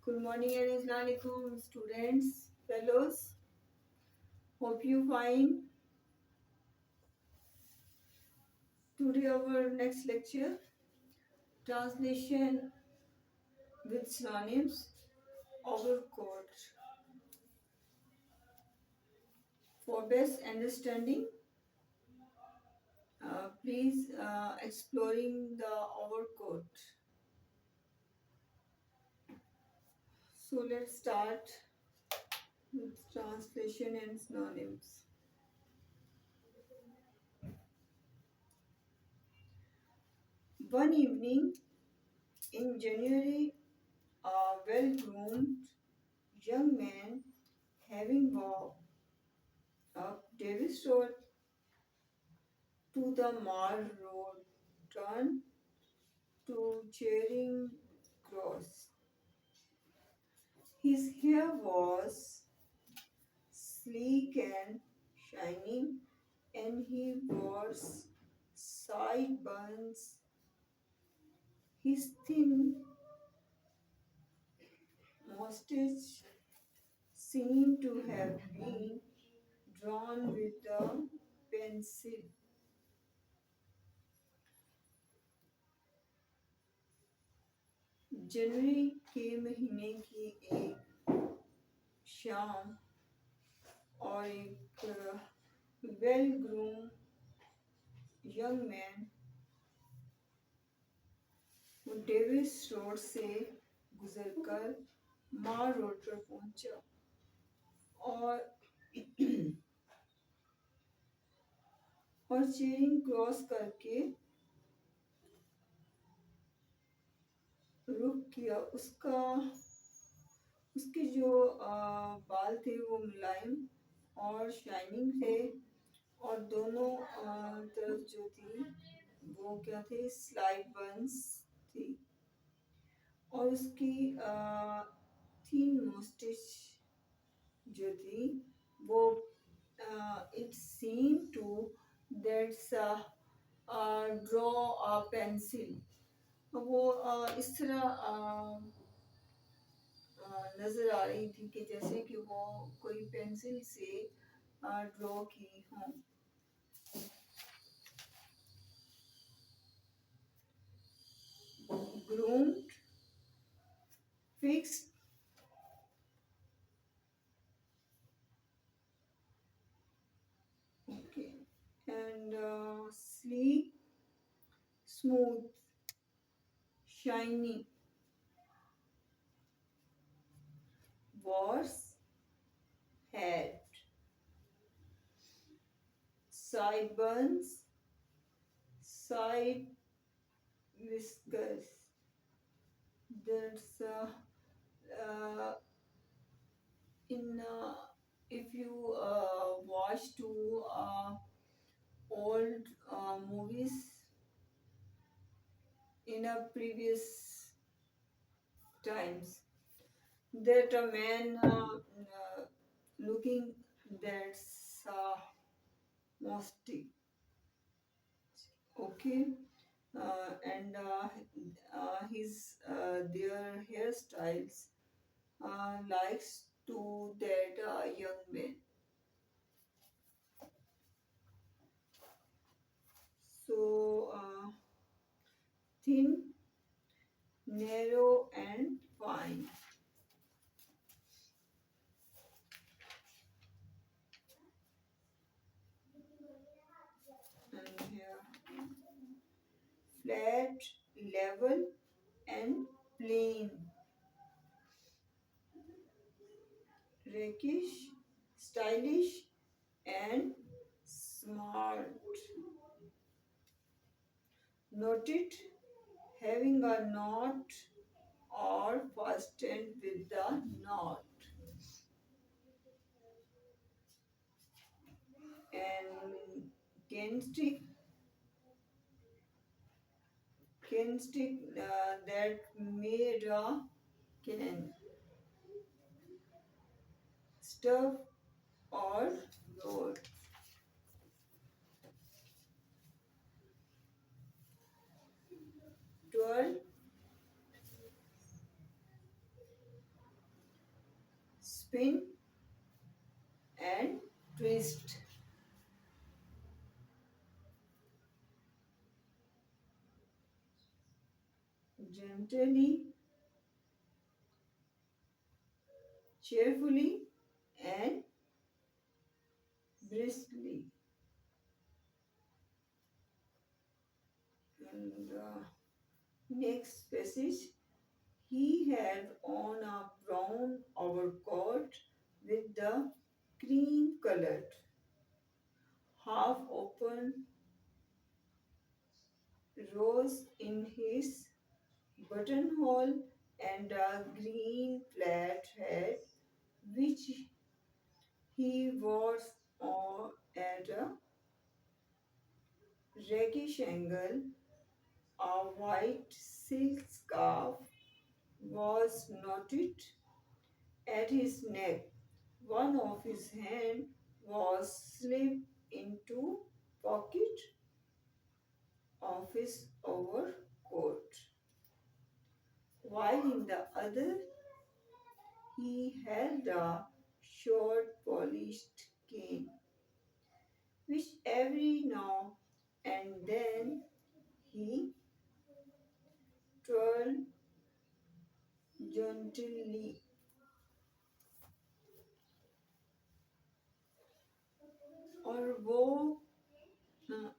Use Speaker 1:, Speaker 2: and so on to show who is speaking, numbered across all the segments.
Speaker 1: Good morning and Assalamualaikum students, fellows. Hope you fine. Today our next lecture, translation with synonyms, our code. For best understanding, please exploring the our code. So let's start with translation and synonyms. One evening in January, a well-groomed young man having walked up Davis Road to the Mall Road turned to Charing Cross. His hair was sleek and shining, and he wore sideburns. His thin mustache seemed to have been drawn with a pencil. जनवरी के महीने की एक शाम और एक well groom young man वो Davis road से गुजरकर मार रोड पर पहुंचा और चेरिंग क्रॉस करके रुक किया। उसके जो बाल थे वो मुलायम और शाइनिंग थे और दोनों तरफ जो थी वो क्या थे, स्लाइड बंस थी और उसकी थीन मोस्टिच जो थी वो it seem to that's draw a pencil. वो इस तरह नजर आ रही थी कि जैसे कि वो कोई पेंसिल से ड्रॉ की हो। groomed, fixed, okay, and sleek, smooth, shiny, was, had, sideburns, side whiskers. That's in if you watch two old movies in a previous times, that a man looking that's mostly okay, and his their hairstyles likes to that young man. So thin, narrow, and fine. And here, flat, level, and plain. Rakish, stylish, and smart. Noted having a knot or fastened with the knot. And cane stick that made a can stuff or road. 12. gently, cheerfully, and briskly. And next passage, he had on a brown overcoat with the cream colored, half open rose in his buttonhole and a green flat hat which he wore at a rakish angle. A white silk scarf was knotted at his neck. One of his hand was slipped into pocket of his overcoat, while in the other he held a short polished cane, which every now and then he twirled gently. और वो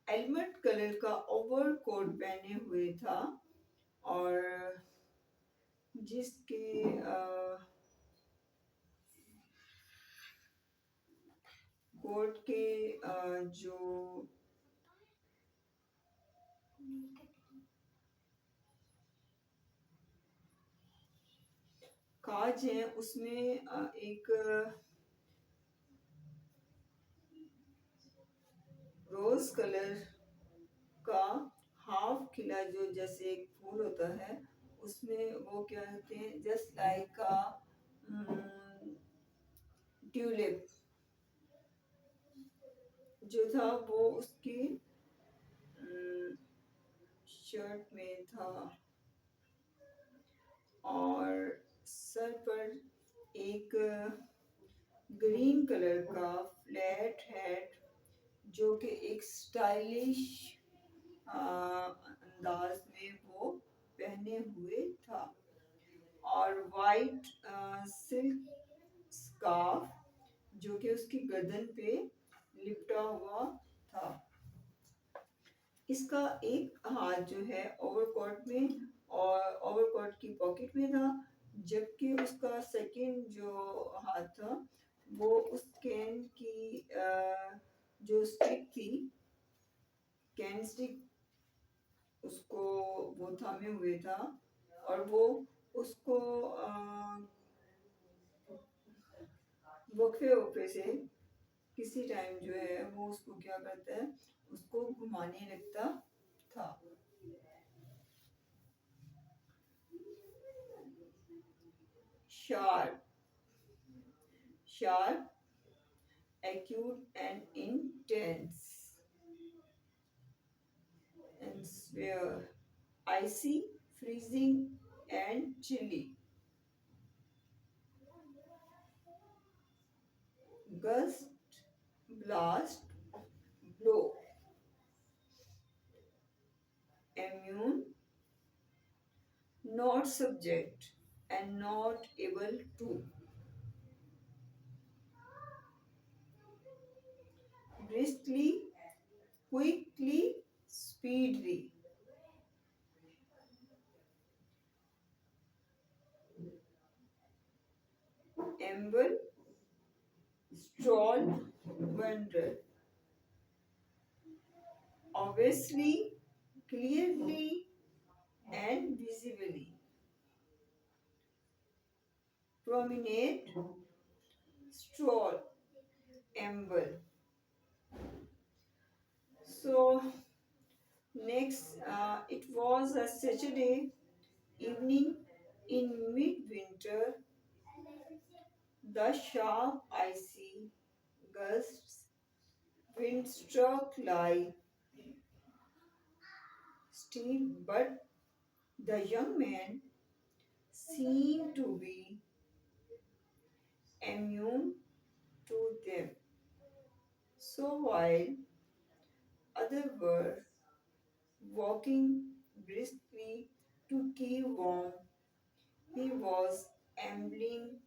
Speaker 1: almond colour का overcoat पहने हुए था और जिसके coat के जो काज है उसमें एक रोज कलर का हाफ खिला जो जैसे एक फूल होता है उसमें वो क्या कहते हैं जस्ट लाइक अ ट्यूलिप जो था वो उसकी शर्ट में था और सर पर एक ग्रीन कलर का फ्लैट हैट जो कि एक स्टाइलिश अंदाज में वो पहने हुए था और वाइट सिल्क स्कार्फ जो कि उसकी गर्दन पे लिपटा हुआ था। इसका एक हाथ जो है ओवरकोट में और ओवरकोट की पॉकेट में था जबकि उसका सेकंड जो हाथ था वो उस कैन की जो स्टिक थी कैन स्टिक उसको वो थामे हुए था और वो उसको वक्फे वक्फे से किसी टाइम जो है वो उसको क्या करता है उसको घुमाने लगता था। Sharp sharp acute and intense and severe, icy, freezing and chilly, gust, blast, blow, immune, not subject and not able to, briskly, quickly, speedily, amble, stroll, wander, obviously, clearly and visibly, promenade, stroll, amble. So next, it was a Saturday evening in midwinter. The sharp, icy gusts, wind struck like steel, but the young man seemed to be immune to them. So while others were walking briskly to keep warm. He was ambling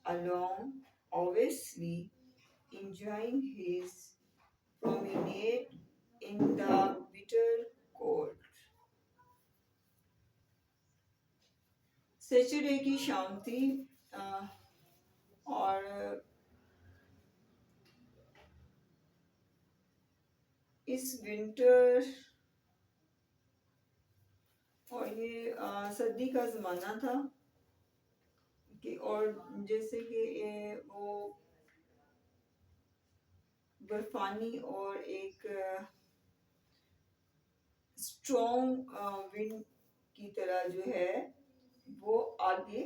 Speaker 1: along, obviously enjoying his promenade in the bitter cold. Saturday की शाम थी अ, और इस winter और ये सर्दी का ज़माना था कि और जैसे कि वो बर्फानी और एक स्ट्रॉन्ग विंड की तरह जो है वो आगे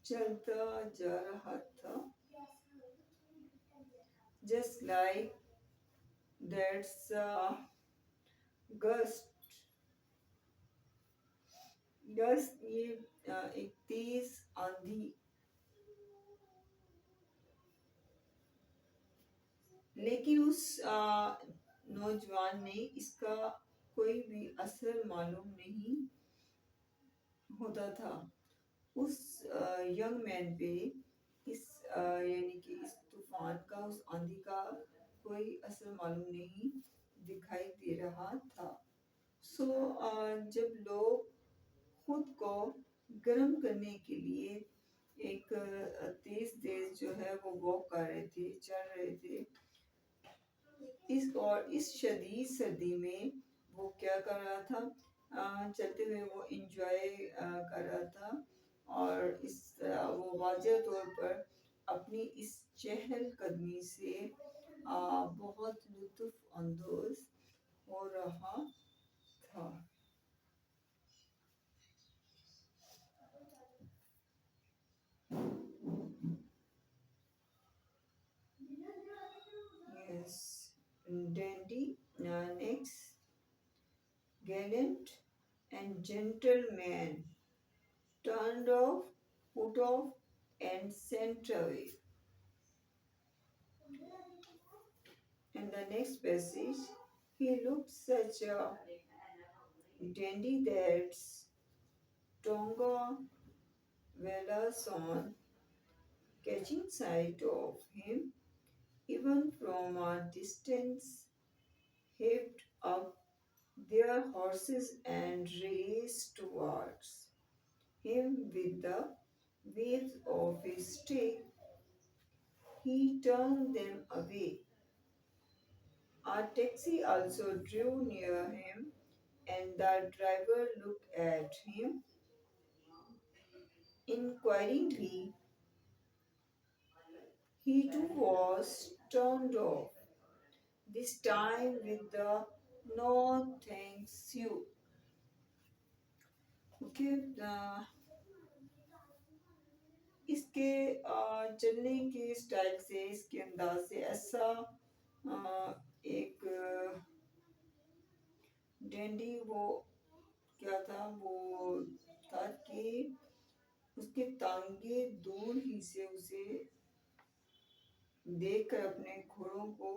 Speaker 1: चलता जा रहा था just like that's gust gust ये एक तेज आंधी लेकिन उस नौजवान ने इसका कोई भी असर मालूम नहीं होता था उस यंग मैन पे इस यानी कि इस तूफान का उस आंधी का कोई असर मालूम नहीं दिखाई दे रहा था सो जब लोग खुद को गर्म करने के लिए एक तेज तेज जो है वो वॉक कर रहे थे चल रहे थे इस शदीद सर्दी में वो क्या कर रहा था चलते हुए वो इंजॉय कर रहा था और इस वो वाज़ह तौर पर अपनी इस चहल कदमी से बहुत लुत्फ अंदोज हो रहा था yes dandy next gallant and gentleman turned off put off and sent away in the next passage he looked such a dandy that Tonga Velason, catching sight of him, even from a distance, heaved up their horses and raced towards him with the waves of his stick. He turned them away. A taxi also drew near him, and the driver looked at him inquiringly. He too was turned off, this time with the no thanks you. Okay, इसके चलने के style से इसके अंदाज से ऐसा एक dandy वो क्या था वो था कि उसके टांगे दूर ही से उसे देखकर अपने घोड़ों को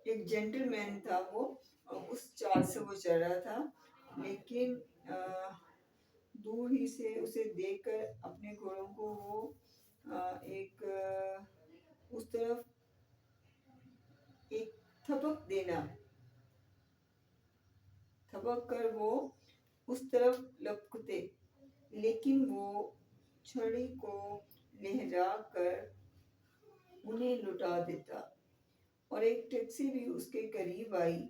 Speaker 1: एक जेंटलमैन था वो उस चाल से वो चल रहा था लेकिन दूर ही से उसे देखकर अपने घोड़ों को वो एक उस तरफ एक थपक देना थपक कर वो उस तरफ लपकते लेकिन वो छड़ी को लहरा कर उन्हें लुटा देता और एक टैक्सी भी उसके करीब आई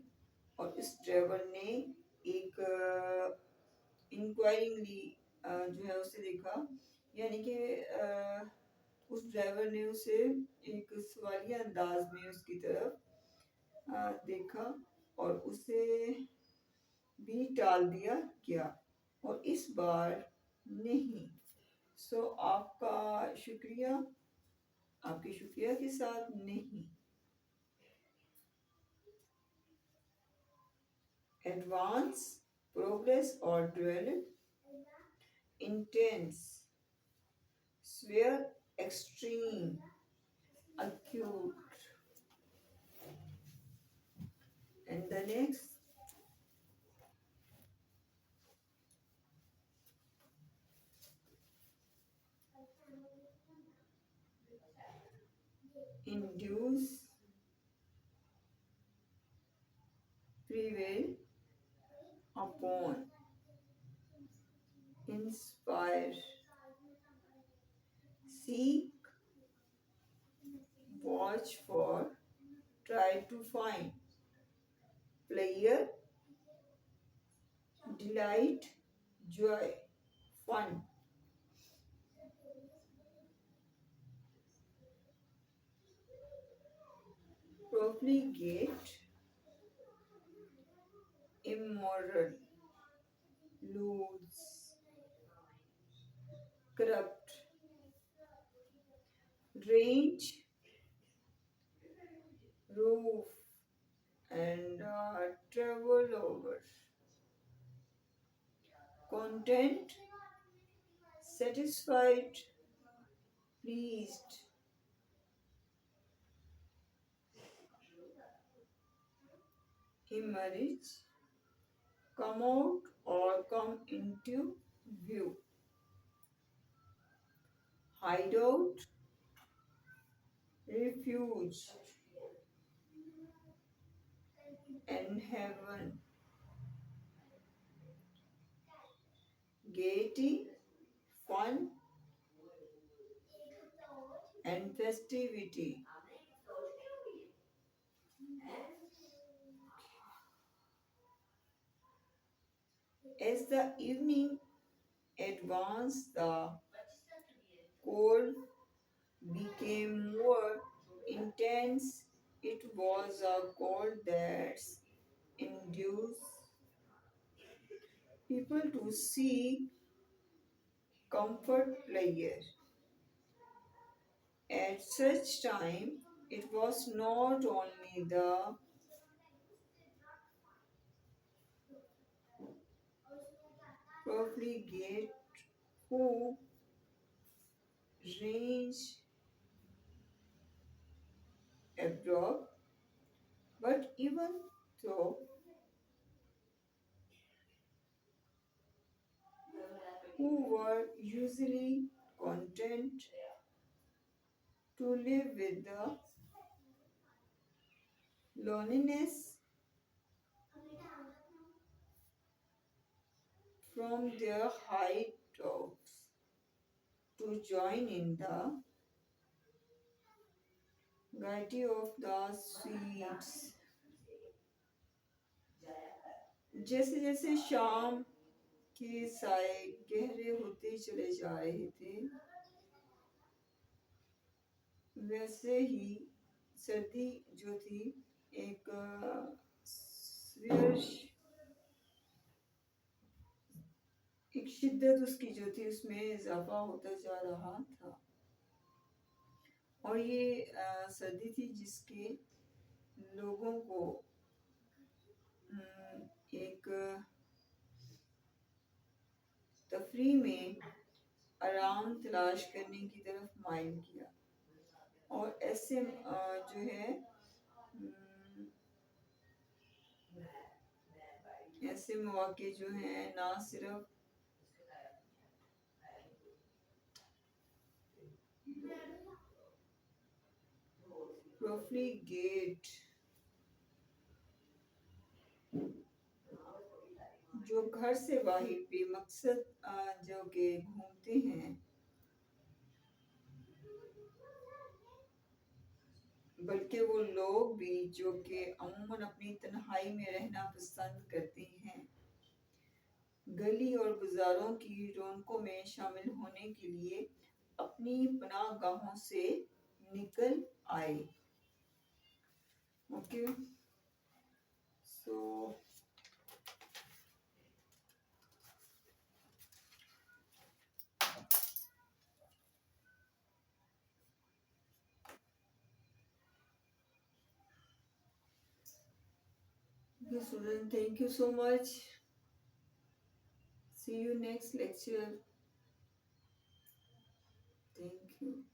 Speaker 1: और इस ड्राइवर ने एक इंक्वायरिंगली जो है उसे देखा यानी कि उस ड्राइवर ने उसे एक सवालिया अंदाज में उसकी तरफ देखा और उसे भी टाल दिया गया और इस बार नहीं सो आपका शुक्रिया आपके शुक्रिया के साथ नहीं advance progress or dwell intense Severe, extreme, acute. And the next, induce, prevail upon, inspire, seek, watch for, try to find, pleasure, delight, joy, fun, profligate, immoral, loose, corrupt, range, roof, and travel over, content, satisfied, pleased, emerge, come out or come into view, hideout, refuge, and heaven, gaiety, fun, and festivity. As the evening advanced, the cold became more intense. It was a cold that induced people to seek comfort player. At such time, it was not only the profligate who ranged abroad, but even though who were usually content to live with the loneliness from their hideouts to join in the gaiety of the sweets. जैसे जैसे शाम के साए गहरे होते चले जा रहे थे, वैसे ही सर्दी जो थी एक स्वीयर्श एक शिद्दत उसकी जो थी उसमें इजाफा होता जा रहा था। और ये सर्दी थी जिसके लोगों को एक तफरी में आराम तलाश करने की तरफ माइल किया। और ऐसे जो है ऐसे मौके जो हैं ना सिर्फ प्रोफ्लीगेट जो घर से बाहर बेमकसद जो के घूमते हैं, बल्कि वो लोग भी जो कि अमूमन अपनी तन्हाई में रहना पसंद करते हैं, गली और बाजारों की रौनकों में शामिल होने के लिए अपनी पनाहगाहों से निकल आए। Okay, so student, thank you so much. See you next lecture. You.